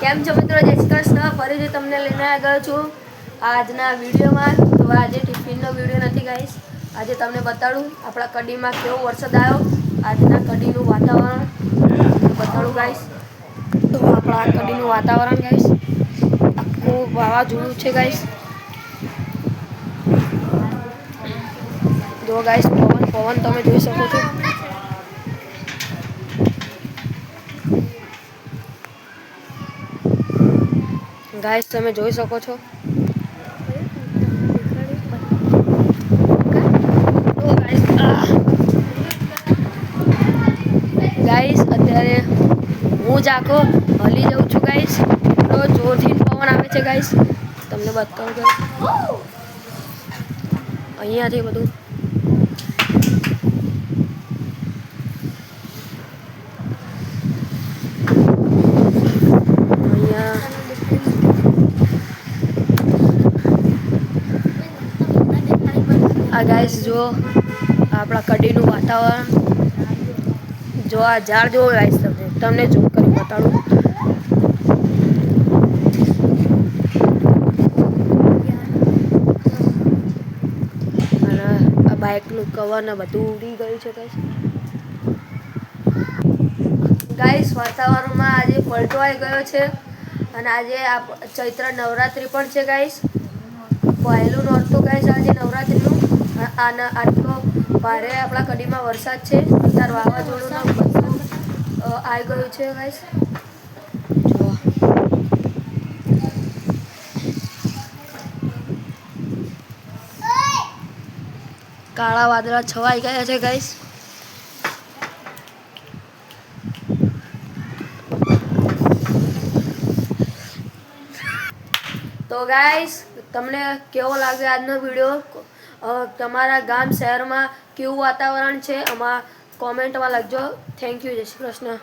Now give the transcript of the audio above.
કેમ છો મિત્રો? જય શ્રી કૃષ્ણ. ફરીથી તમને લઈને આવ્યો છું આજના વિડીયોમાં. તો આજે ટિફિનનો વિડીયો નથી ગાઈસ. આજે તમને બતાડું આપણા કડીમાં કેવો વરસાદ આવ્યો. આજના કડીનું વાતાવરણ તમને બતાડું ગાઈસ. તો આપણા કડીનું વાતાવરણ ગાઈસ આખું વાવાઝોડું છે ગાઈસ. જો ગાઈસ પવન તમે જોઈ શકો છો. ગાઈસ તમે જોઈ શકો છો. ગાઈસ અત્યારે હું જ આખો હલી જાઉં છું ગાઈસ. એટલો જોરથી પવન આવે છે ગાઈસ. તમને બતાવું તો અહીંયાથી બધું આ ગાઈસ જો આપણા કડીનું વાતાવરણ જો આ ઝાડ જોવો ગાઈસ. તમને ઝૂમ કરી બતાડું. અને આ બાઇકનું કવર ને બધું ઉડી ગયું છે ગાઈસ. ગાઈસ વાતાવરણમાં આજે પલટો આવી ગયો છે અને આજે ચૈત્ર નવરાત્રિ પણ છે ગાઈસ. પહેલું નોરતું ગાઈસ આજે નવરાત્રિનું. આટલો ભારે આપણા કડીમાં વરસાદ છે. અત્યારે વાવાઝોડું બધું આવી ગયું છે ગાઈસ. જો કાળા વાદળા છવાઈ ગયા છે ગાઈસ. તો ગાઈસ તમને કેવો લાગે આજનો વિડીયો? તમારા ગામ શહેરમાં કેવું વાતાવરણ છે આમાં કોમેન્ટમાં લખજો. Thank you. જય શ્રી કૃષ્ણ.